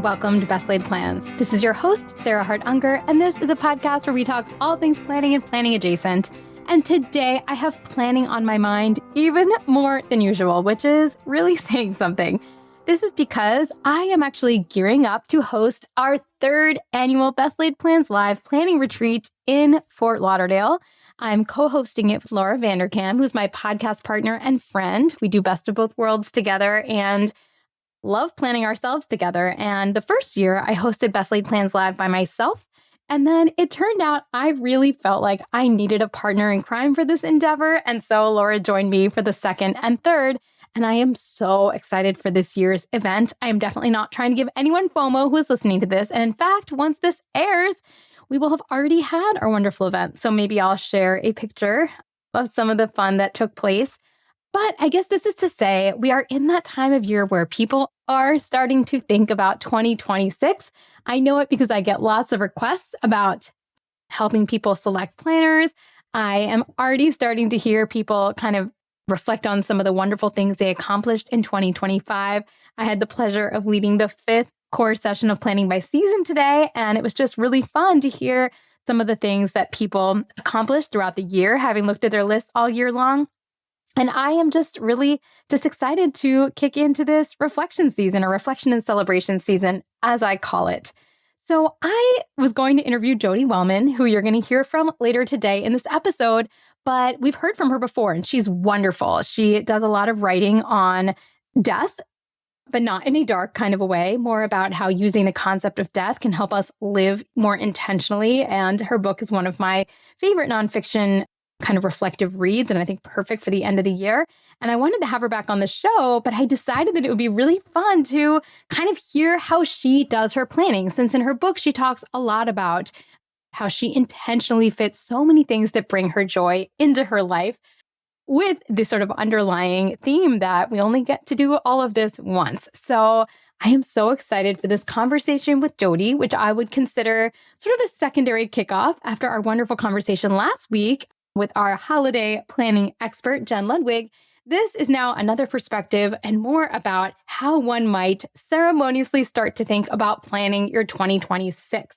welcome to Best Laid Plans. This is your host, Sarah Hart-Unger, and this is a podcast where we talk all things planning and planning adjacent. And today I have planning on my mind even more than usual, which is really saying something. This is because I am actually gearing up to host our third annual Best Laid Plans Live planning retreat in Fort Lauderdale. I'm co-hosting it with Laura Vanderkam, who's my podcast partner and friend. We do Best of Both Worlds together and love planning ourselves together. And the first year I hosted Best Laid Plans Live by myself. And then it turned out I really felt like I needed a partner in crime for this endeavor. And so Laura joined me for the second and third. And I am so excited for this year's event. I am definitely not trying to give anyone FOMO who is listening to this. And in fact, once this airs, we will have already had our wonderful event. So maybe I'll share a picture of some of the fun that took place. But I guess this is to say we are in that time of year where people are starting to think about 2026. I know it because I get lots of requests about helping people select planners. I am already starting to hear people kind of reflect on some of the wonderful things they accomplished in 2025. I had the pleasure of leading the 5th core session of Planning by Season today, and it was just really fun to hear some of the things that people accomplished throughout the year, having looked at their list all year long. And I am just really excited to kick into this reflection season, or reflection and celebration season, as I call it. So I was going to interview Jodi Wellman, who you're going to hear from later today in this episode, but we've heard from her before, and she's wonderful. She does a lot of writing on death, but not in a dark kind of a way, more about how using the concept of death can help us live more intentionally. And her book is one of my favorite nonfiction kind of reflective reads, and I think perfect for the end of the year. And I wanted to have her back on the show, but I decided that it would be really fun to kind of hear how she does her planning, since in her book, she talks a lot about how she intentionally fits so many things that bring her joy into her life, with this sort of underlying theme that we only get to do all of this once. So I am so excited for this conversation with Jodi, which I would consider sort of a secondary kickoff after our wonderful conversation last week with our holiday planning expert, Jen Ludwig. This is now another perspective and more about how one might ceremoniously start to think about planning your 2026.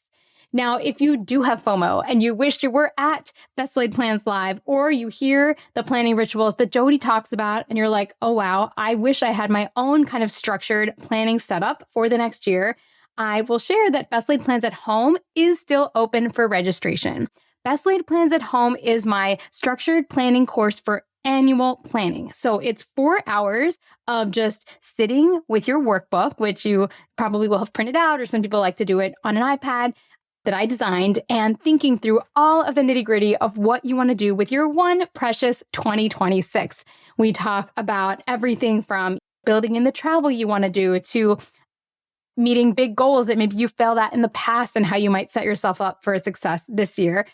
Now, if you do have FOMO and you wish you were at Best Laid Plans Live, or you hear the planning rituals that Jodi talks about and you're like, oh, wow, I wish I had my own kind of structured planning setup for the next year, I will share that Best Laid Plans at Home is still open for registration. Best Laid Plans at Home is my structured planning course for annual planning. So it's 4 hours of just sitting with your workbook, which you probably will have printed out, or some people like to do it on an iPad, that I designed, and thinking through all of the nitty-gritty of what you want to do with your one precious 2026. We talk about everything from building in the travel you want to do to meeting big goals that maybe you failed at in the past and how you might set yourself up for success this year.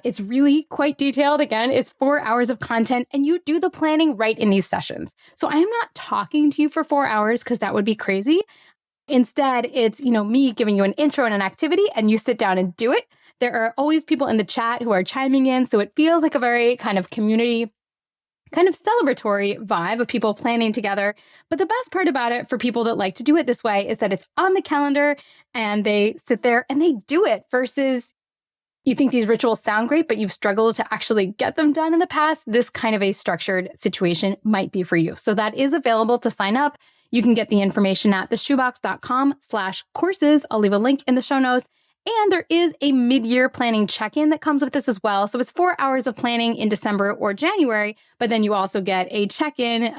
It's really quite detailed. Again, it's 4 hours of content, and you do the planning right in these sessions. So I am not talking to you for 4 hours because that would be crazy. Instead, it's, me giving you an intro and an activity, and you sit down and do it. There are always people in the chat who are chiming in, so it feels like a very kind of community, kind of celebratory vibe of people planning together. But the best part about it for people that like to do it this way is that it's on the calendar, and they sit there and they do it, versus you think these rituals sound great, but you've struggled to actually get them done in the past. This kind of a structured situation might be for you. So that is available to sign up. You can get the information at theshoebox.com/courses. I'll leave a link in the show notes. And there is a mid-year planning check-in that comes with this as well. So it's 4 hours of planning in December or January, but then you also get a check-in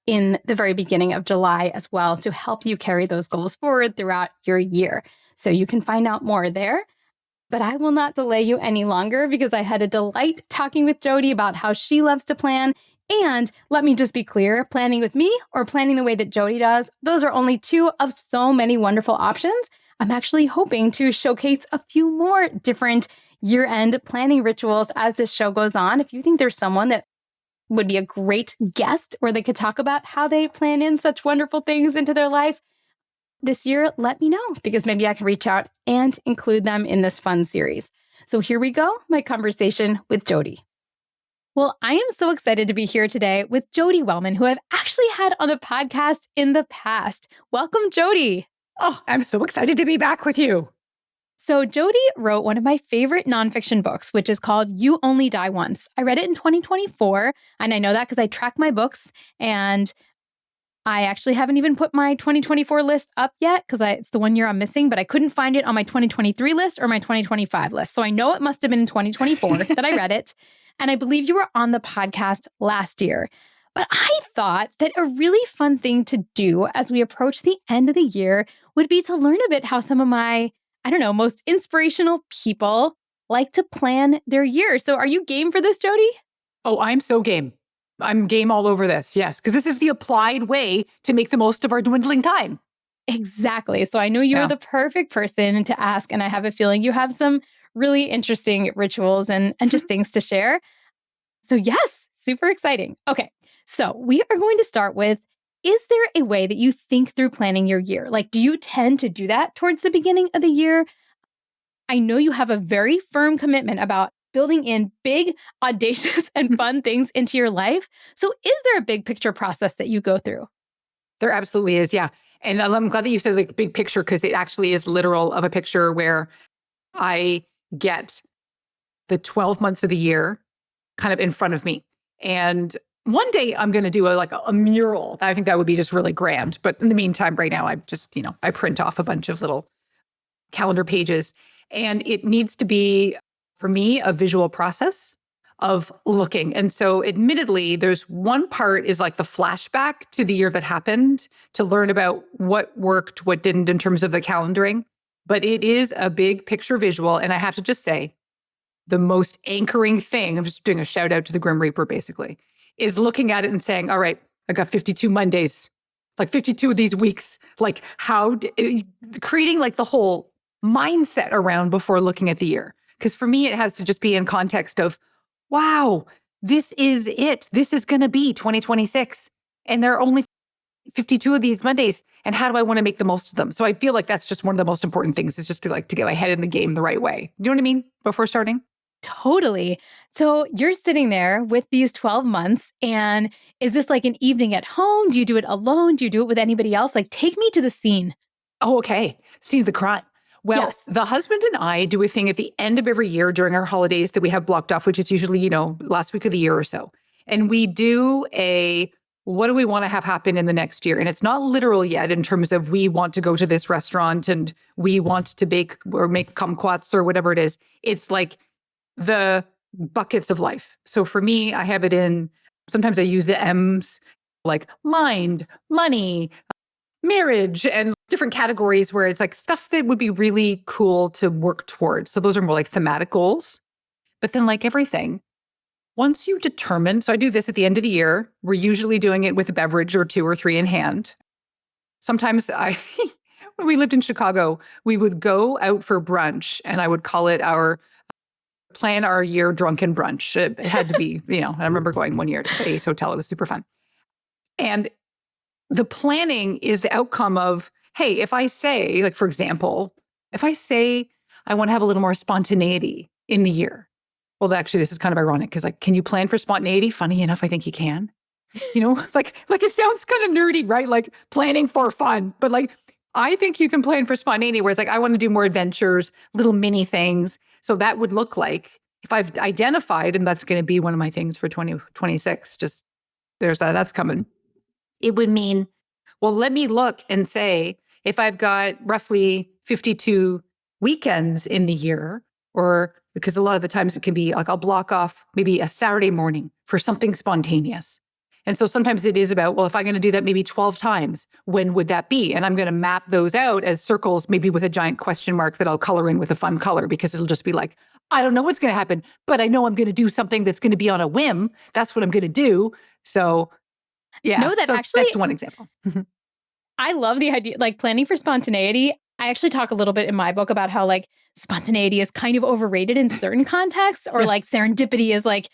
in the very beginning of July as well to help you carry those goals forward throughout your year. So you can find out more there. But I will not delay you any longer because I had a delight talking with Jodi about how she loves to plan. And let me just be clear, planning with me or planning the way that Jodi does, those are only two of so many wonderful options. I'm actually hoping to showcase a few more different year-end planning rituals as this show goes on. If you think there's someone that would be a great guest where they could talk about how they plan in such wonderful things into their life this year, let me know, because maybe I can reach out and include them in this fun series. So here we go, my conversation with Jodi. Well, I am so excited to be here today with Jodi Wellman, who I've actually had on the podcast in the past. Welcome, Jodi. Oh, I'm so excited to be back with you. So Jodi wrote one of my favorite nonfiction books, which is called You Only Die Once. I read it in 2024, and I know that because I track my books, and I actually haven't even put my 2024 list up yet because it's the one year I'm missing, but I couldn't find it on my 2023 list or my 2025 list. So I know it must have been in 2024 that I read it. And I believe you were on the podcast last year. But I thought that a really fun thing to do as we approach the end of the year would be to learn a bit how some of my, most inspirational people like to plan their year. So are you game for this, Jodi? Oh, I'm so game. I'm game all over this. Yes, because this is the applied way to make the most of our dwindling time. Exactly. So I know you are the perfect person to ask, and I have a feeling you have some really interesting rituals and just things to share. So yes, super exciting. Okay, so we are going to start with, is there a way that you think through planning your year? Like, do you tend to do that towards the beginning of the year? I know you have a very firm commitment about building in big, audacious, and fun things into your life. So is there a big picture process that you go through? There absolutely is, yeah. And I'm glad that you said like big picture because it actually is literal of a picture where I get the 12 months of the year kind of in front of me. And one day I'm going to do a mural. I think that would be just really grand. But in the meantime, right now, I've just, I print off a bunch of little calendar pages. And it needs to be, for me, a visual process of looking. And so admittedly, there's one part is like the flashback to the year that happened to learn about what worked, what didn't in terms of the calendaring. But it is a big picture visual. And I have to just say, the most anchoring thing, I'm just doing a shout out to the Grim Reaper, basically, is looking at it and saying, all right, I got 52 Mondays, like 52 of these weeks, like creating like the whole mindset around before looking at the year. Because for me, it has to just be in context of, wow, this is it. This is going to be 2026. And there are only 52 of these Mondays. And how do I want to make the most of them? So I feel like that's just one of the most important things is just to get my head in the game the right way. You know what I mean? Before starting? Totally. So you're sitting there with these 12 months, and is this like an evening at home? Do you do it alone? Do you do it with anybody else? Like, take me to the scene. Oh, okay. Scene of the crime. Well, Yes. The husband and I do a thing at the end of every year during our holidays that we have blocked off, which is usually, last week of the year or so. And we do what do we want to have happen in the next year? And it's not literal yet in terms of we want to go to this restaurant and we want to bake or make kumquats or whatever it is. It's like the buckets of life. So for me, I have it in, sometimes I use the M's, like mind, money, marriage, and different categories where it's like stuff that would be really cool to work towards. So those are more like thematic goals. But then like everything, once you determine, so I do this at the end of the year, we're usually doing it with a beverage or 2 or 3 in hand. Sometimes when we lived in Chicago, we would go out for brunch and I would call it plan our year drunken brunch. It had to be, I remember going one year to the Ace Hotel. It was super fun. And the planning is the outcome of, hey, if I say, like, for example, if I say I want to have a little more spontaneity in the year, well, actually, this is kind of ironic because, like, can you plan for spontaneity? Funny enough, I think you can. Like it sounds kind of nerdy, right? Like planning for fun. But like, I think you can plan for spontaneity where it's like, I want to do more adventures, little mini things. So that would look like if I've identified, and that's going to be one of my things for 2026, just there's that's coming. It would mean, well, let me look and say, if I've got roughly 52 weekends in the year, or because a lot of the times it can be like, I'll block off maybe a Saturday morning for something spontaneous. And so sometimes it is about, well, if I'm going to do that maybe 12 times, when would that be? And I'm going to map those out as circles, maybe with a giant question mark that I'll color in with a fun color, because it'll just be like, I don't know what's going to happen, but I know I'm going to do something that's going to be on a whim. That's what I'm going to do. So yeah, No, that's one example. I love the idea, like planning for spontaneity. I actually talk a little bit in my book about how like spontaneity is kind of overrated in certain contexts, or like serendipity is like,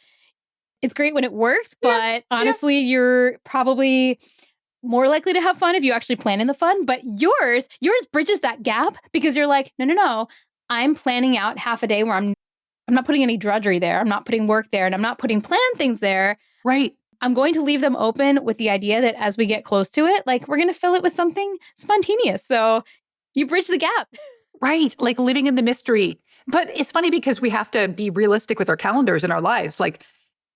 it's great when it works, but honestly, you're probably more likely to have fun if you actually plan in the fun. But yours bridges that gap because you're like, no, I'm planning out half a day where I'm not putting any drudgery there. I'm not putting work there, and I'm not putting planned things there. Right. I'm going to leave them open with the idea that as we get close to it, like we're going to fill it with something spontaneous. So You bridge the gap. Right. Like living in the mystery. But it's funny because we have to be realistic with our calendars in our lives. Like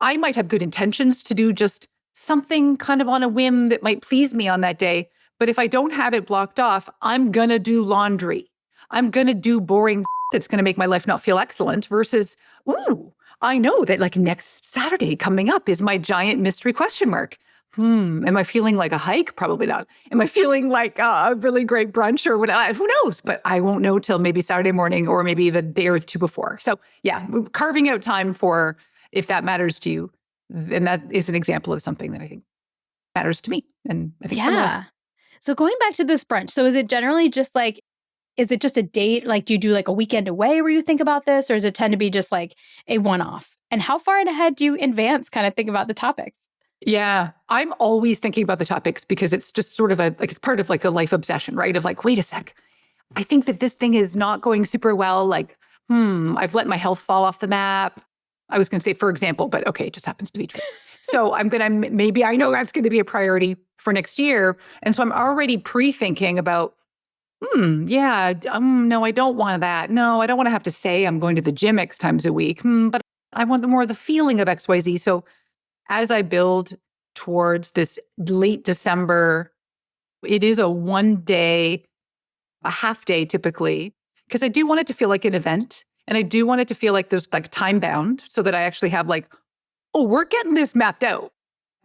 I might have good intentions to do just something kind of on a whim that might please me on that day. But if I don't have it blocked off, I'm going to do laundry. I'm going to do boring that's going to make my life not feel excellent versus, ooh, I know that like next Saturday coming up is my giant mystery question mark. Am I feeling like a hike? Probably not. Am I feeling like a really great brunch or what? Who knows? But I won't know till maybe Saturday morning or maybe the day or two before. So yeah, carving out time for if that matters to you. And that is an example of something that I think matters to me. And I think someone else. So going back to this brunch, so is it generally just like, is it just a date? Like, do you do like a weekend away where you think about this? Or does it tend to be just like a one-off? And how far in ahead do you in advance kind of think about the topics? Yeah, I'm always thinking about the topics because it's just sort of it's part of like a life obsession, right? Of like, wait a sec, I think that this thing is not going super well. Like, I've let my health fall off the map. I was going to say, for example, but okay, it just happens to be true. So maybe I know that's going to be a priority for next year. And so I'm already pre-thinking about, no, I don't want that. No, I don't want to have to say I'm going to the gym X times a week, but I want more of the feeling of XYZ. So as I build towards this late December, it is a half day typically, because I do want it to feel like an event. And I do want it to feel like there's like time bound so that I actually have like, oh, we're getting this mapped out.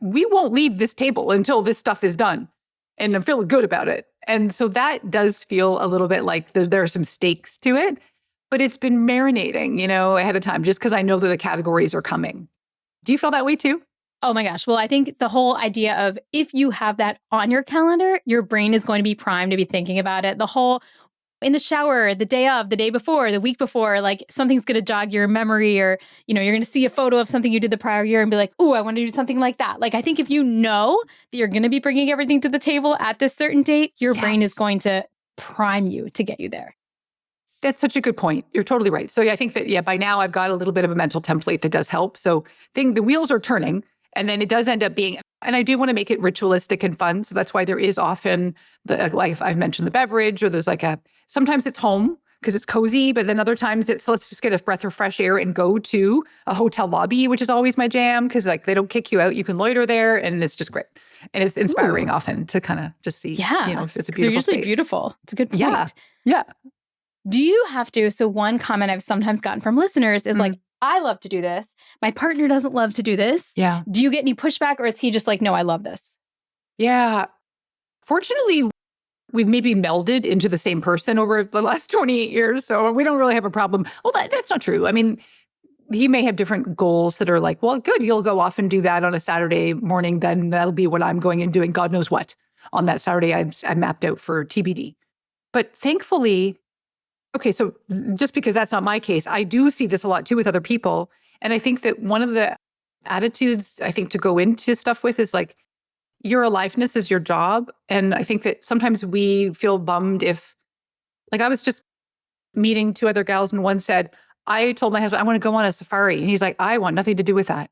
We won't leave this table until this stuff is done. And I'm feeling good about it. And so that does feel a little bit like there are some stakes to it, but it's been marinating, ahead of time, just because I know that the categories are coming. Do you feel that way too? Oh my gosh. Well, I think the whole idea of if you have that on your calendar, your brain is going to be primed to be thinking about it. The whole in the shower, the day of, the day before, the week before, like something's going to jog your memory or, you're going to see a photo of something you did the prior year and be like, oh, I want to do something like that. Like, I think if you know that you're going to be bringing everything to the table at this certain date, your brain is going to prime you to get you there. That's such a good point. You're totally right. So I think that, by now I've got a little bit of a mental template that does help. So the wheels are turning. And then it does end up being, and I do want to make it ritualistic and fun. So that's why there is often like I've mentioned the beverage, or there's like sometimes it's home because it's cozy, but then other times it's, let's just get a breath of fresh air and go to a hotel lobby, which is always my jam because like they don't kick you out. You can loiter there and it's just great. And it's inspiring often to kind of just see, if it's a beautiful they're usually space. Beautiful. It's a good point. Yeah. Do you have to, so one comment I've sometimes gotten from listeners is like, I love to do this. My partner doesn't love to do this. Yeah. Do you get any pushback or is he just like, no, I love this? Yeah. Fortunately, we've maybe melded into the same person over the last 28 years. So we don't really have a problem. Well, that's not true. I mean, he may have different goals that are like, well, good, you'll go off and do that on a Saturday morning. Then that'll be what I'm going and doing God knows what on that Saturday I mapped out for TBD. But thankfully, okay, so just because that's not my case, I do see this a lot too with other people. And I think that one of the attitudes I think to go into stuff with is like, your aliveness is your job. And I think that sometimes we feel bummed if, like I was just meeting two other gals and one said, I told my husband, I want to go on a safari. And he's like, I want nothing to do with that.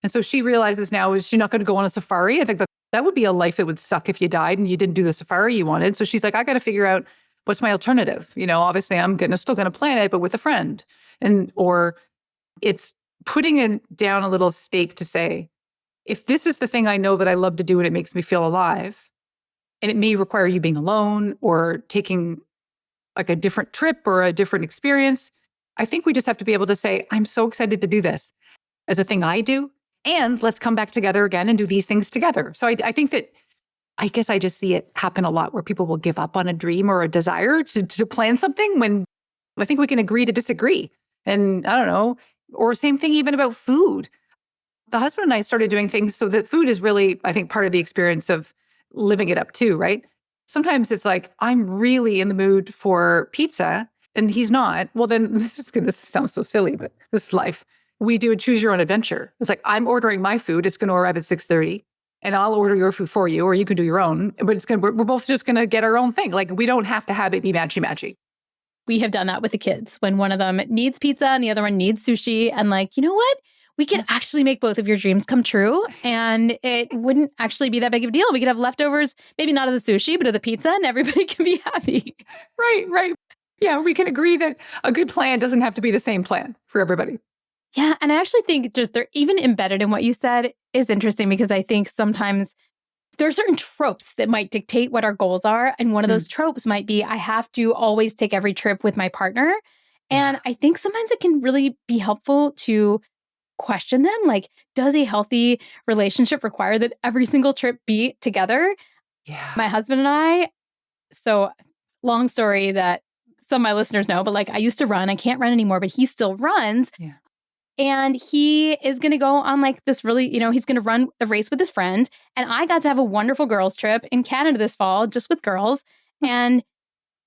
And so she realizes now, is she not going to go on a safari? I think that would be a life that would suck if you died and you didn't do the safari you wanted. So she's like, I got to figure out what's my alternative? Obviously I'm still going to plan it, but with a friend. Or it's putting down a little stake to say, if this is the thing I know that I love to do and it makes me feel alive, and it may require you being alone or taking like a different trip or a different experience, I think we just have to be able to say, I'm so excited to do this as a thing I do. And let's come back together again and do these things together. So I think that I guess I just see it happen a lot where people will give up on a dream or a desire to plan something when I think we can agree to disagree. And I don't know, or same thing even about food. The husband and I started doing things so that food is really, I think, part of the experience of living it up too, right? Sometimes it's like, I'm really in the mood for pizza and he's not. Well, then this is going to sound so silly, but this is life. We do a choose your own adventure. It's like, I'm ordering my food. It's going to arrive at 6:30. And I'll order your food for you, or you can do your own. But we're both just going to get our own thing. Like, we don't have to have it be matchy-matchy. We have done that with the kids when one of them needs pizza and the other one needs sushi. And like, you know what? we could Yes. actually make both of your dreams come true. And it wouldn't actually be that big of a deal. We could have leftovers, maybe not of the sushi, but of the pizza, and everybody can be happy. Right. Yeah, we can agree that a good plan doesn't have to be the same plan for everybody. Yeah. And I actually think just they're even embedded in what you said is interesting because I think sometimes there are certain tropes that might dictate what our goals are. And one of those tropes might be I have to always take every trip with my partner. And I think sometimes it can really be helpful to question them. Like, does a healthy relationship require that every single trip be together? Yeah. My husband and I, so long story that some of my listeners know, but like I used to run. I can't run anymore, but he still runs. Yeah. And he is going to go on like this really, he's going to run a race with his friend. And I got to have a wonderful girls' trip in Canada this fall, just with girls. And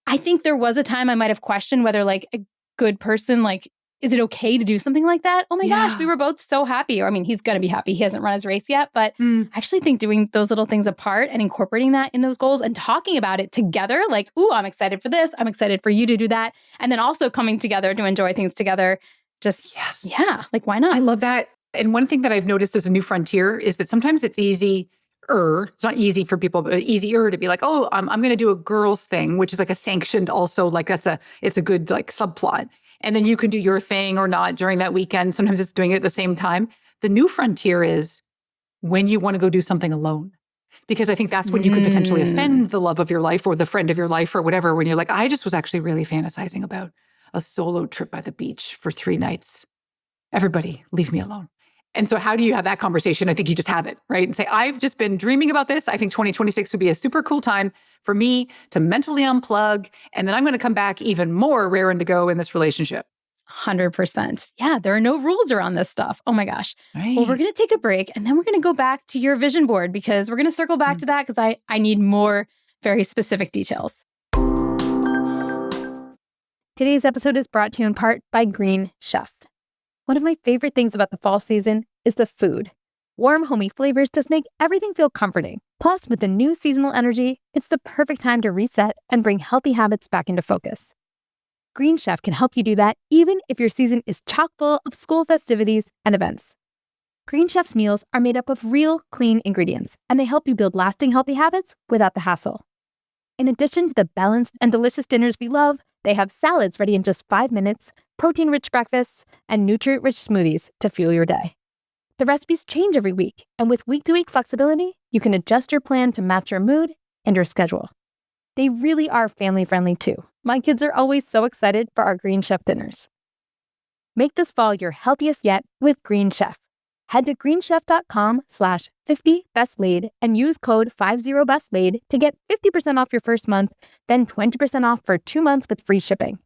I think there was a time I might have questioned whether like a good person, like, is it okay to do something like that? Oh my gosh, we were both so happy. Or I mean, he's going to be happy. He hasn't run his race yet. But I actually think doing those little things apart and incorporating that in those goals and talking about it together, like, ooh, I'm excited for this. I'm excited for you to do that. And then also coming together to enjoy things together. Just, yeah, like why not? I love that. And one thing that I've noticed as a new frontier is that sometimes it's easier. It's not easy for people, but easier to be like, oh, I'm going to do a girls thing, which is like a sanctioned also, like it's a good like subplot. And then you can do your thing or not during that weekend. Sometimes it's doing it at the same time. The new frontier is when you want to go do something alone. Because I think that's when you could potentially offend the love of your life or the friend of your life or whatever, when you're like, I just was actually really fantasizing about a solo trip by the beach for 3 nights. Everybody, leave me alone. And so how do you have that conversation? I think you just have it, right? And say, I've just been dreaming about this. I think 2026 would be a super cool time for me to mentally unplug. And then I'm going to come back even more raring to go in this relationship. 100%. Yeah, there are no rules around this stuff. Oh my gosh. Right. Well, we're going to take a break and then we're going to go back to your vision board because we're going to circle back to that because I need more very specific details. Today's episode is brought to you in part by Green Chef. One of my favorite things about the fall season is the food. Warm, homey flavors just make everything feel comforting. Plus, with the new seasonal energy, it's the perfect time to reset and bring healthy habits back into focus. Green Chef can help you do that even if your season is chock full of school festivities and events. Green Chef's meals are made up of real, clean ingredients, and they help you build lasting healthy habits without the hassle. In addition to the balanced and delicious dinners we love, they have salads ready in just 5 minutes, protein-rich breakfasts, and nutrient-rich smoothies to fuel your day. The recipes change every week, and with week-to-week flexibility, you can adjust your plan to match your mood and your schedule. They really are family-friendly too. My kids are always so excited for our Green Chef dinners. Make this fall your healthiest yet with Green Chef. Head to greenchef.com/50bestlaid and use code 50bestlaid to get 50% off your first month, then 20% off for 2 months with free shipping.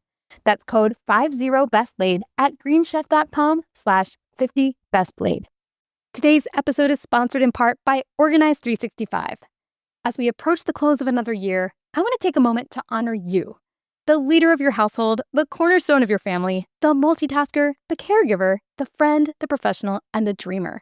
That's code 50bestlaid at greenchef.com/50bestlaid. Today's episode is sponsored in part by Organize 365. As we approach the close of another year, I want to take a moment to honor you, the leader of your household, the cornerstone of your family, the multitasker, the caregiver, the friend, the professional, and the dreamer.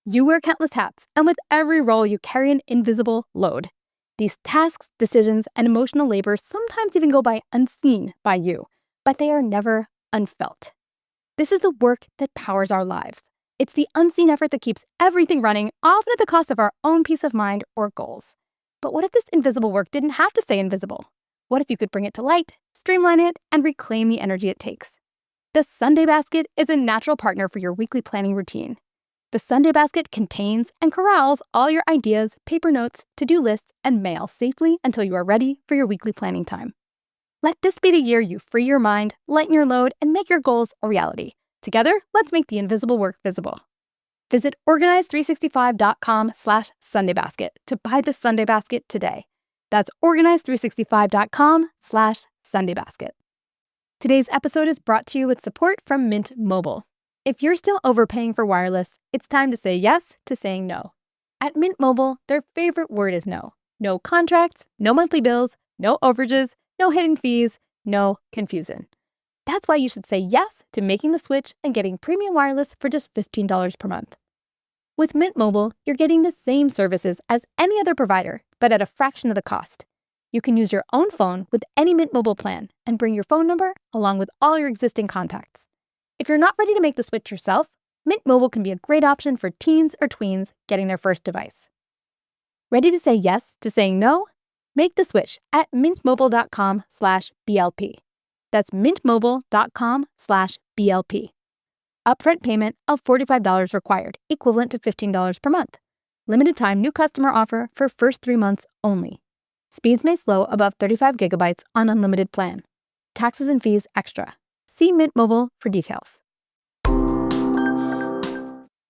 You wear countless hats, and with every role you carry an invisible load. These tasks, decisions, and emotional labor sometimes even go by unseen by you, but they are never unfelt. This is the work that powers our lives. It's the unseen effort that keeps everything running, often at the cost of our own peace of mind or goals. But what if this invisible work didn't have to stay invisible? What if you could bring it to light, streamline it, and reclaim the energy it takes? The Sunday Basket is a natural partner for your weekly planning routine. The Sunday Basket contains and corrals all your ideas, paper notes, to-do lists, and mail safely until you are ready for your weekly planning time. Let this be the year you free your mind, lighten your load, and make your goals a reality. Together, let's make the invisible work visible. Visit organize365.com/sundaybasket to buy the Sunday Basket today. That's organize365.com/sundaybasket. Today's episode is brought to you with support from Mint Mobile. If you're still overpaying for wireless, it's time to say yes to saying no. At Mint Mobile, their favorite word is no. No contracts, no monthly bills, no overages, no hidden fees, no confusion. That's why you should say yes to making the switch and getting premium wireless for just $15 per month. With Mint Mobile, you're getting the same services as any other provider, but at a fraction of the cost. You can use your own phone with any Mint Mobile plan and bring your phone number along with all your existing contacts. If you're not ready to make the switch yourself, Mint Mobile can be a great option for teens or tweens getting their first device. Ready to say yes to saying no? Make the switch at mintmobile.com/BLP. That's mintmobile.com/BLP. Upfront payment of $45 required, equivalent to $15 per month. Limited time new customer offer for first 3 months only. Speeds may slow above 35 gigabytes on unlimited plan. Taxes and fees extra. See Mint Mobile for details.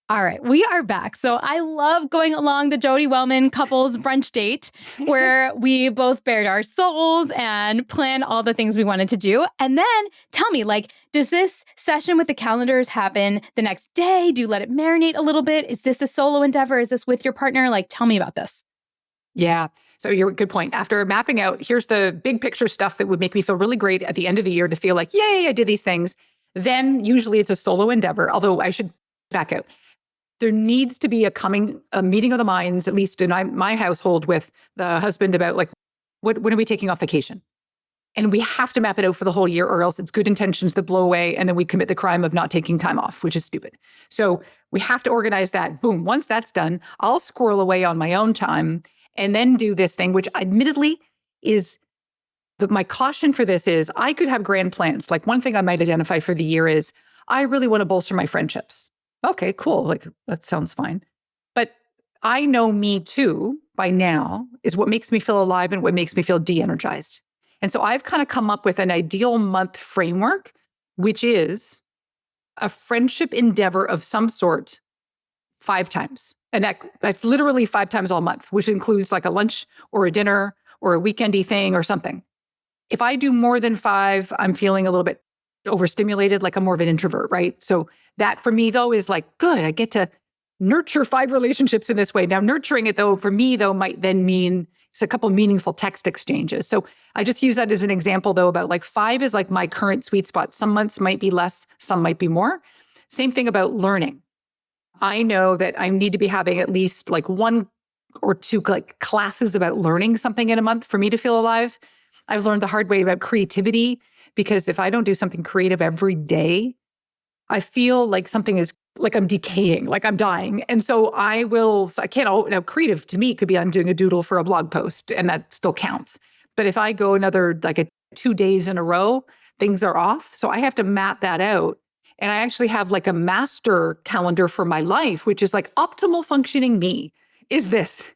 All right, we are back. So I love going along the Jodi Wellman couples brunch date where we both bared our souls and planned all the things we wanted to do. And then tell me, does this session with the calendars happen the next day? Do you let it marinate a little bit? Is this a solo endeavor? Is this with your partner? Tell me about this. Yeah. So you're a good point. After mapping out, here's the big picture stuff that would make me feel really great at the end of the year to feel like, yay, I did these things. Then usually it's a solo endeavor, although I should back out. There needs to be a meeting of the minds, at least in my household, with the husband about when are we taking off vacation? And we have to map it out for the whole year, or else it's good intentions that blow away. And then we commit the crime of not taking time off, which is stupid. So we have to organize that. Boom. Once that's done, I'll squirrel away on my own time and then do this thing, which admittedly is my caution for this is I could have grand plans. One thing I might identify for the year is I really want to bolster my friendships. Okay, cool. That sounds fine. But I know me too by now is what makes me feel alive and what makes me feel de-energized. And so I've kind of come up with an ideal month framework, which is a friendship endeavor of some sort 5 times. And that's literally 5 times all month, which includes a lunch or a dinner or a weekendy thing or something. If I do more than 5, I'm feeling a little bit overstimulated, I'm more of an introvert, right? So that for me, though, is good. I get to nurture 5 relationships in this way. Now, nurturing it, though, for me, though, might then mean it's a couple meaningful text exchanges. So I just use that as an example, though, about 5 is my current sweet spot. Some months might be less, some might be more. Same thing about learning. I know that I need to be having at least 1 or 2 classes about learning something in a month for me to feel alive. I've learned the hard way about creativity, because if I don't do something creative every day, I feel like something is I'm decaying, I'm dying. And so I can't, now creative to me could be I'm doing a doodle for a blog post and that still counts. But if I go another 2 days in a row, things are off. So I have to map that out. And I actually have a master calendar for my life, which is optimal functioning me is this.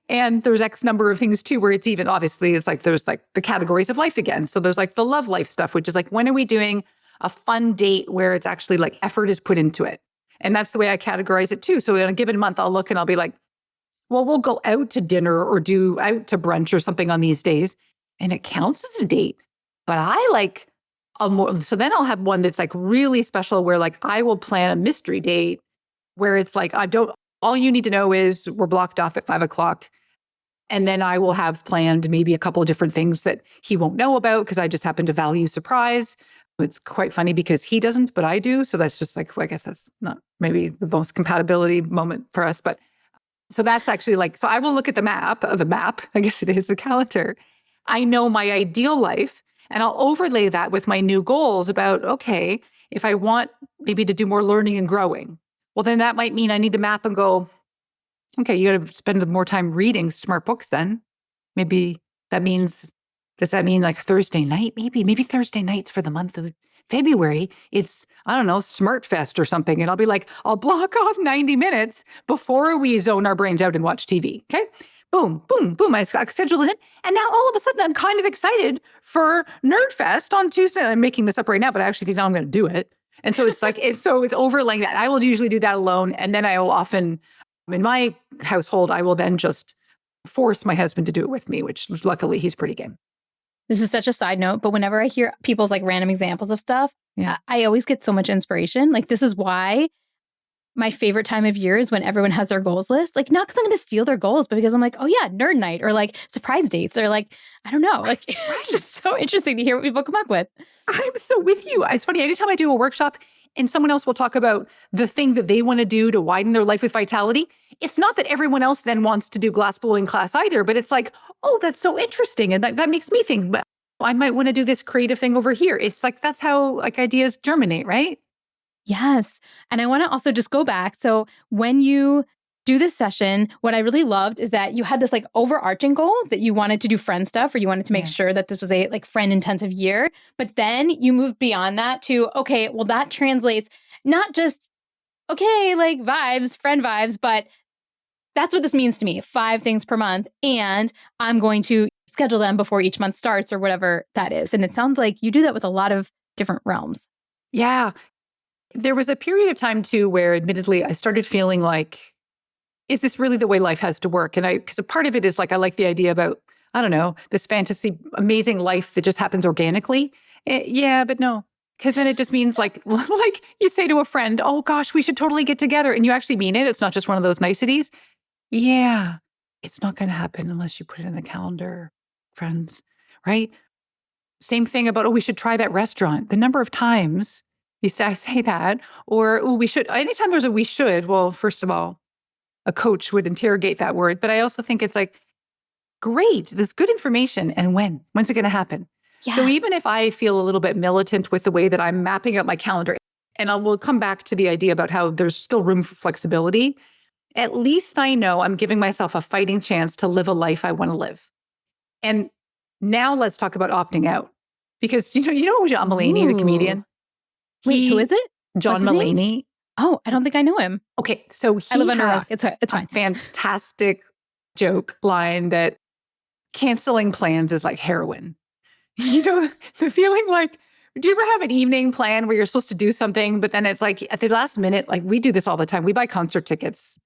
And there's X number of things too, where it's even, obviously, it's there's the categories of life again. So there's the love life stuff, which is when are we doing a fun date where it's actually effort is put into it? And that's the way I categorize it too. So in a given month, I'll look and I'll be well, we'll go out to dinner or do out to brunch or something on these days. And it counts as a date. But I a more, so then I'll have one that's really special where I will plan a mystery date where it's all you need to know is we're blocked off at 5:00. And then I will have planned maybe a couple of different things that he won't know about because I just happen to value surprise. It's quite funny because he doesn't, but I do. So that's just I guess that's not maybe the most compatibility moment for us. But so that's actually so I will look at the map, I guess it is the calendar. I know my ideal life and I'll overlay that with my new goals about, okay, if I want maybe to do more learning and growing, well, then that might mean I need to map and go, okay, you got to spend more time reading smart books then. Maybe does that mean Thursday night? Maybe Thursday nights for the month of February, it's, I don't know, Smart Fest or something. And I'll be I'll block off 90 minutes before we zone our brains out and watch TV. Okay. Boom, boom, boom. I scheduled it in. And now all of a sudden I'm kind of excited for Nerd Fest on Tuesday. I'm making this up right now, but I actually think now I'm going to do it. And so it's it's overlaying that. I will usually do that alone. And then I will often, in my household, I will then just force my husband to do it with me, which luckily he's pretty game. This is such a side note, but whenever I hear people's random examples of stuff, I always get so much inspiration. This is why my favorite time of year is when everyone has their goals list. Not because I'm going to steal their goals, but because I'm oh yeah, nerd night or surprise dates or I don't know. It's just so interesting to hear what people come up with. I'm so with you. It's funny. Anytime I do a workshop and someone else will talk about the thing that they want to do to widen their life with vitality, it's not that everyone else then wants to do glass blowing class either, but it's oh, that's so interesting. And that makes me think, I might want to do this creative thing over here. It's that's how ideas germinate, right? Yes. And I want to also just go back. So when you do this session, what I really loved is that you had this like overarching goal that you wanted to do friend stuff, or you wanted to make sure that this was a like friend intensive year. But then you moved beyond that to, okay, well, that translates not just, okay, like vibes, friend vibes, but that's what this means to me, 5 things per month. And I'm going to schedule them before each month starts or whatever that is. And it sounds like you do that with a lot of different realms. Yeah. There was a period of time too where admittedly I started feeling like, is this really the way life has to work? And because a part of it is like, I like the idea about, I don't know, this fantasy, amazing life that just happens organically. Yeah, but no. Because then it just means like you say to a friend, oh gosh, we should totally get together. And you actually mean it. It's not just one of those niceties. Yeah, it's not going to happen unless you put it in the calendar, friends, right? Same thing about, oh, we should try that restaurant. The number of times I say that, or oh, we should, anytime there's a we should, well, first of all, a coach would interrogate that word. But I also think it's like, great, this good information. And when's it going to happen? Yes. So even if I feel a little bit militant with the way that I'm mapping out my calendar, and we'll come back to the idea about how there's still room for flexibility, at least I know I'm giving myself a fighting chance to live a life I want to live. And now let's talk about opting out. Because you know John Mulaney, the comedian? Wait, who is it? John Mulaney. Oh, I don't think I know him. Okay, so I live under a rock. has It's fine. a fantastic joke line that canceling plans is like heroin. You know, the feeling like, do you ever have an evening plan where you're supposed to do something, but then it's like at the last minute, like we do this all the time. We buy concert tickets.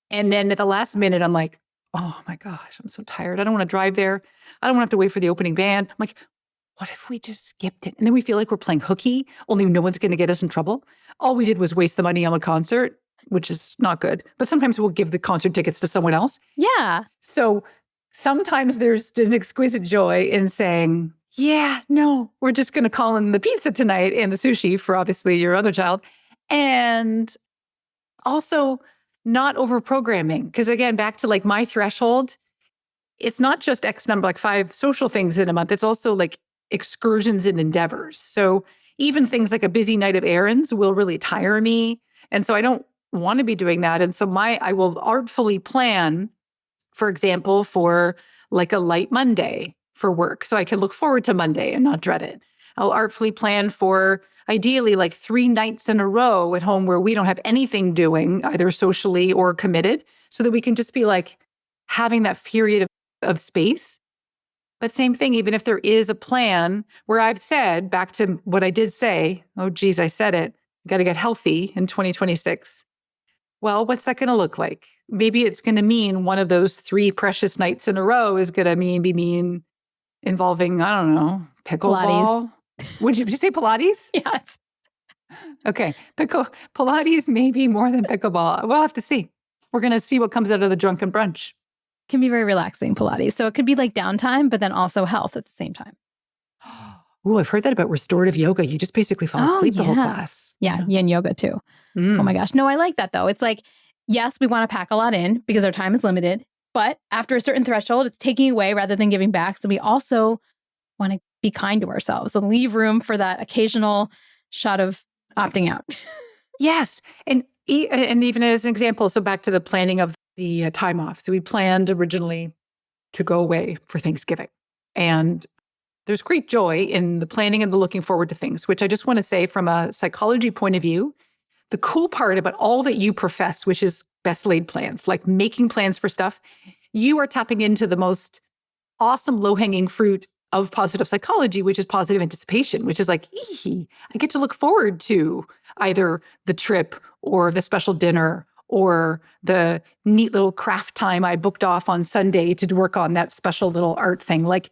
And then at the last minute, I'm like, oh my gosh, I'm so tired. I don't want to drive there. I don't want to have to wait for the opening band. I'm like, what if we just skipped it? And then we feel like we're playing hooky, only no one's going to get us in trouble. All we did was waste the money on the concert, which is not good. But sometimes we'll give the concert tickets to someone else. Yeah. So sometimes there's an exquisite joy in saying, yeah, no, we're just going to call in the pizza tonight and the sushi for obviously your other child. And also not over programming. Because again, back to like my threshold, it's not just X number, like 5 social things in a month. It's also like excursions and endeavors. So even things like a busy night of errands will really tire me. And so I don't want to be doing that. And so I will artfully plan, for example, for like a light Monday for work. So I can look forward to Monday and not dread it. I'll artfully plan for ideally like 3 nights in a row at home where we don't have anything doing, either socially or committed, so that we can just be like having that period of space. But same thing, even if there is a plan where I've said, back to what I did say, oh, geez, I said it, got to get healthy in 2026. Well, what's that going to look like? Maybe it's going to mean one of those 3 precious nights in a row is going to mean involving, I don't know, pickleball. Would you say Pilates? Yes. Okay. Pilates may be more than pickleball. We'll have to see. We're going to see what comes out of the drunken brunch. Can be very relaxing, Pilates. So it could be like downtime, but then also health at the same time. Oh, I've heard that about restorative yoga. You just basically fall asleep the whole class. Yeah, yin yoga too. Oh my gosh. No, I like that though. It's like, yes, we want to pack a lot in because our time is limited, but after a certain threshold, it's taking away rather than giving back. So we also want to be kind to ourselves and leave room for that occasional shot of opting out. Yes. And even as an example, so back to the planning of the time off. So we planned originally to go away for Thanksgiving. And there's great joy in the planning and the looking forward to things, which I just want to say from a psychology point of view, the cool part about all that you profess, which is best laid plans, like making plans for stuff, you are tapping into the most awesome low-hanging fruit of positive psychology, which is positive anticipation, which is like, I get to look forward to either the trip or the special dinner or the neat little craft time I booked off on Sunday to work on that special little art thing. Like,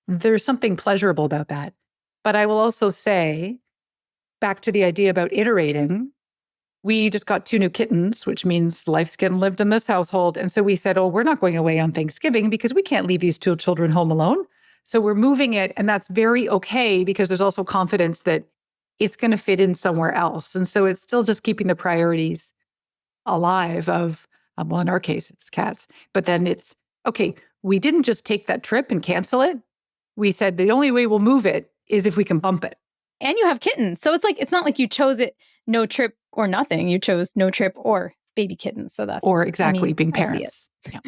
there's something pleasurable about that. But I will also say, back to the idea about iterating, we just got 2 new kittens, which means life's getting lived in this household. And so we said, oh, we're not going away on Thanksgiving because we can't leave these 2 children home alone. So we're moving it. And that's very okay because there's also confidence that it's going to fit in somewhere else. And so it's still just keeping the priorities alive of, well, in our case, it's cats. But then it's, okay, we didn't just take that trip and cancel it. We said the only way we'll move it is if we can bump it. And you have kittens. So it's like, it's not like you chose it no trip or nothing. You chose no trip or baby kittens. So that's Or exactly, I mean, being I see it. parents. Yeah.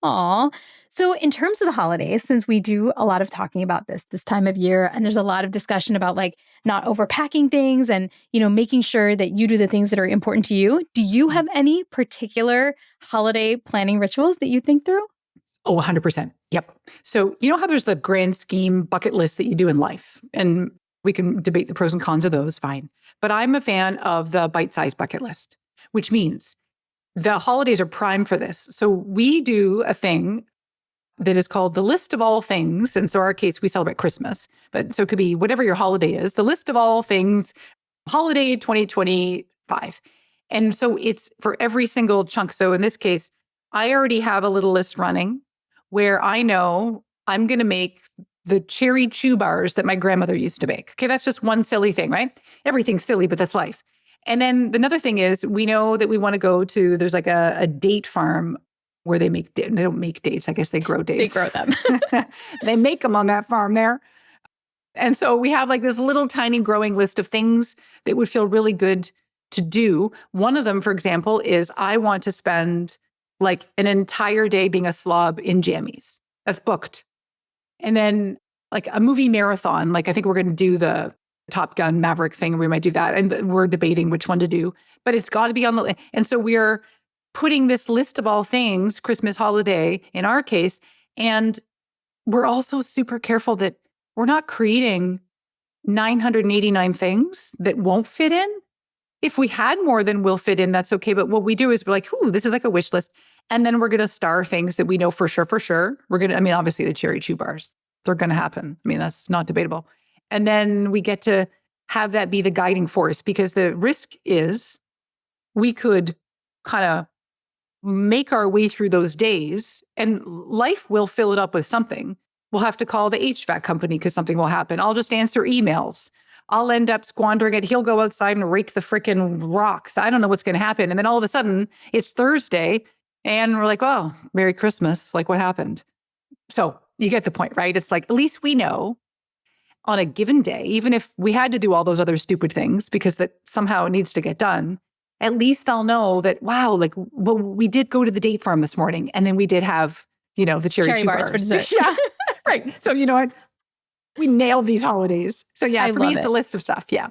Aw. So in terms of the holidays, since we do a lot of talking about this time of year, and there's a lot of discussion about like not overpacking things and, making sure that you do the things that are important to you. Do you have any particular holiday planning rituals that you think through? Oh, 100%. Yep. So you know how there's the grand scheme bucket list that you do in life, and we can debate the pros and cons of those, fine. But I'm a fan of the bite-sized bucket list, which means the holidays are prime for this. So we do a thing that is called the list of all things. And so in our case, we celebrate Christmas. But so it could be whatever your holiday is, the list of all things, holiday 2025. And so it's for every single chunk. So in this case, I already have a little list running where I know I'm going to make the cherry chew bars that my grandmother used to bake. Okay, that's just one silly thing, right? Everything's silly, but that's life. And then another thing is we know that we want to go to, there's like a date farm where they don't make dates. I guess they grow dates. They grow them. They make them on that farm there. And so we have like this little tiny growing list of things that would feel really good to do. One of them, for example, is I want to spend like an entire day being a slob in jammies. That's booked. And then like a movie marathon, like I think we're going to do the Top Gun Maverick thing. We might do that. And we're debating which one to do, but it's got to be on the, and so we're putting this list of all things, Christmas holiday in our case. And we're also super careful that we're not creating 989 things that won't fit in. If we had more than will fit in, that's okay. But what we do is we're like, ooh, this is like a wish list. And then we're going to star things that we know for sure. We're going to, I mean, obviously the cherry chew bars, they're going to happen. I mean, that's not debatable. And then we get to have that be the guiding force, because the risk is we could kind of make our way through those days and life will fill it up with something. We'll have to call the HVAC company because something will happen. I'll just answer emails. I'll end up squandering it. He'll go outside and rake the freaking rocks. I don't know what's going to happen. And then all of a sudden it's Thursday and we're like, oh, Merry Christmas. Like, what happened? So you get the point, right? It's like, at least we know on a given day, even if we had to do all those other stupid things because that somehow it needs to get done, at least I'll know that, wow, like, well, we did go to the date farm this morning and then we did have, the cherry chew bars for dessert. Yeah, right. So you know what? We nailed these holidays. So yeah, for me, it's a list of stuff. Yeah.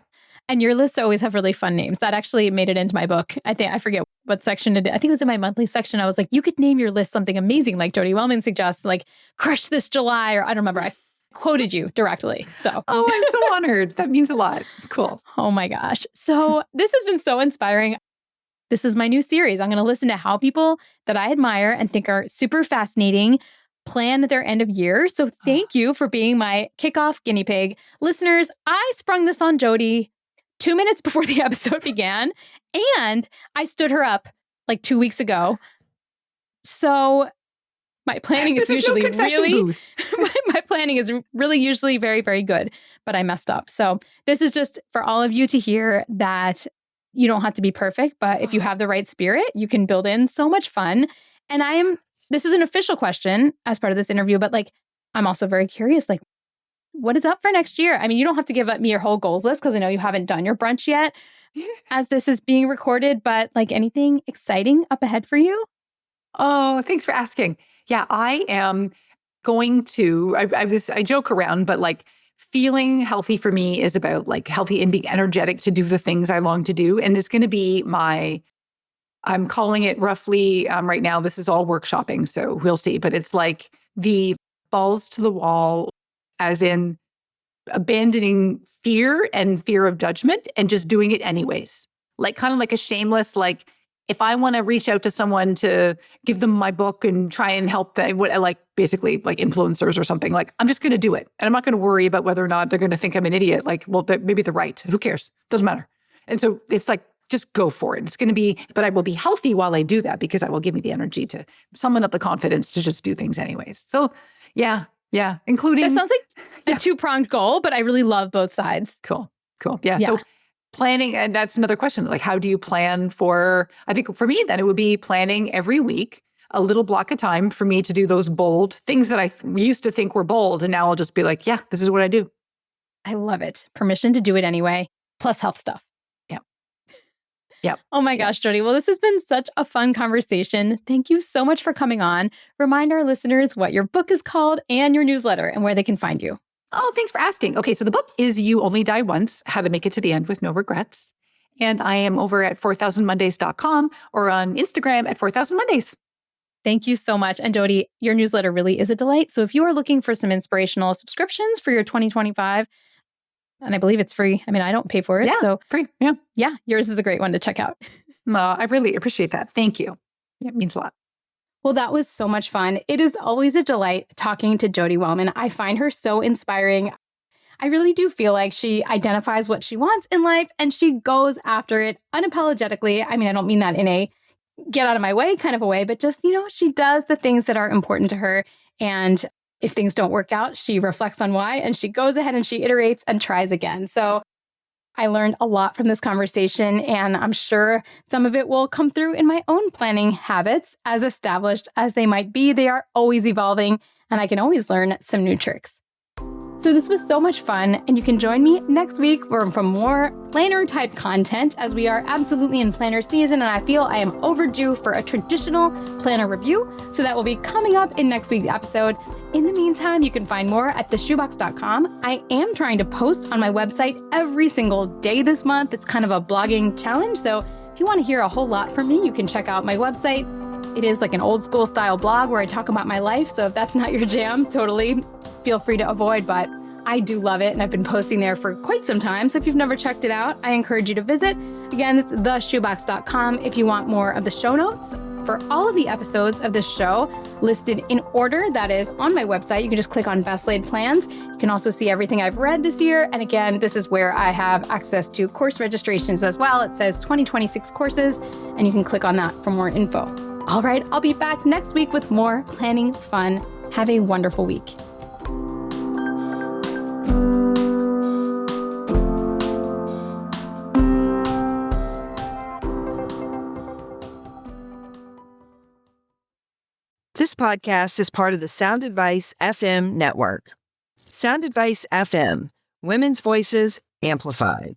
And your lists always have really fun names. That actually made it into my book. I forget what section it is. I think it was in my monthly section. I was like, you could name your list something amazing, like Jodi Wellman suggests, like Crush This July, or I don't remember. I quoted you directly. So, oh, I'm so honored. That means a lot. Cool. Oh my gosh. So this has been so inspiring. This is my new series. I'm going to listen to how people that I admire and think are super fascinating plan their end of year. So thank you for being my kickoff guinea pig. Listeners, I sprung this on Jodi 2 minutes before the episode began, and I stood her up like 2 weeks ago. So my planning is usually my planning is really usually very, very good, but I messed up. So this is just for all of you to hear that you don't have to be perfect, but if you have the right spirit, you can build in so much fun. And this is an official question as part of this interview, but like, I'm also very curious, like, what is up for next year? I mean, you don't have to give up me your whole goals list because I know you haven't done your brunch yet as this is being recorded, but like anything exciting up ahead for you? Oh, thanks for asking. Yeah, I am going to, I joke around, but like feeling healthy for me is about like healthy and being energetic to do the things I long to do. And it's going to be I'm calling it roughly right now, this is all workshopping, so we'll see. But it's like the balls to the wall, as in abandoning fear and fear of judgment and just doing it anyways. Like kind of like a shameless, like if I want to reach out to someone to give them my book and try and help them, like basically like influencers or something, like I'm just going to do it. And I'm not going to worry about whether or not they're going to think I'm an idiot. Like, well, maybe they're right. Who cares? Doesn't matter. And so it's like, just go for it. It's going to be, but I will be healthy while I do that because that will give me the energy to summon up the confidence to just do things anyways. So yeah, including. That sounds like a two-pronged goal, but I really love both sides. Cool. Yeah. So planning, and that's another question. Like, how do you plan for, I think for me, then it would be planning every week, a little block of time for me to do those bold things that I used to think were bold. And now I'll just be like, yeah, this is what I do. I love it. Permission to do it anyway, plus health stuff. Yep. Oh my gosh, Jodi. Well, this has been such a fun conversation. Thank you so much for coming on. Remind our listeners what your book is called and your newsletter and where they can find you. Oh, thanks for asking. Okay, so the book is You Only Die Once, How to Make It to the End with No Regrets. And I am over at 4000mondays.com or on Instagram at 4000mondays. Thank you so much. And Jodi, your newsletter really is a delight. So if you are looking for some inspirational subscriptions for your 2025, and I believe it's free. I mean, I don't pay for it. Yeah, so free. Yeah. Yeah, yours is a great one to check out. I really appreciate that. Thank you. It means a lot. Well, that was so much fun. It is always a delight talking to Jodi Wellman. I find her so inspiring. I really do feel like she identifies what she wants in life and she goes after it unapologetically. I mean, I don't mean that in a get out of my way kind of a way, but just, she does the things that are important to her. And if things don't work out, she reflects on why and she goes ahead and she iterates and tries again. So I learned a lot from this conversation, and I'm sure some of it will come through in my own planning habits. As established as they might be, they are always evolving, and I can always learn some new tricks. So this was so much fun, and you can join me next week for more planner type content, as we are absolutely in planner season, and I feel I am overdue for a traditional planner review. So that will be coming up in next week's episode. In the meantime, you can find more at theshoebox.com. I am trying to post on my website every single day this month. It's kind of a blogging challenge. So if you want to hear a whole lot from me, you can check out my website. It is like an old school style blog where I talk about my life. So if that's not your jam, totally feel free to avoid, but I do love it. And I've been posting there for quite some time. So if you've never checked it out, I encourage you to visit. Again, it's theshoebox.com if you want more of the show notes for all of the episodes of this show listed in order. That is on my website. You can just click on Best Laid Plans. You can also see everything I've read this year. And again, this is where I have access to course registrations as well. It says 2026 courses, and you can click on that for more info. All right, I'll be back next week with more planning fun. Have a wonderful week. This podcast is part of the Sound Advice FM network. Sound Advice FM, women's voices amplified.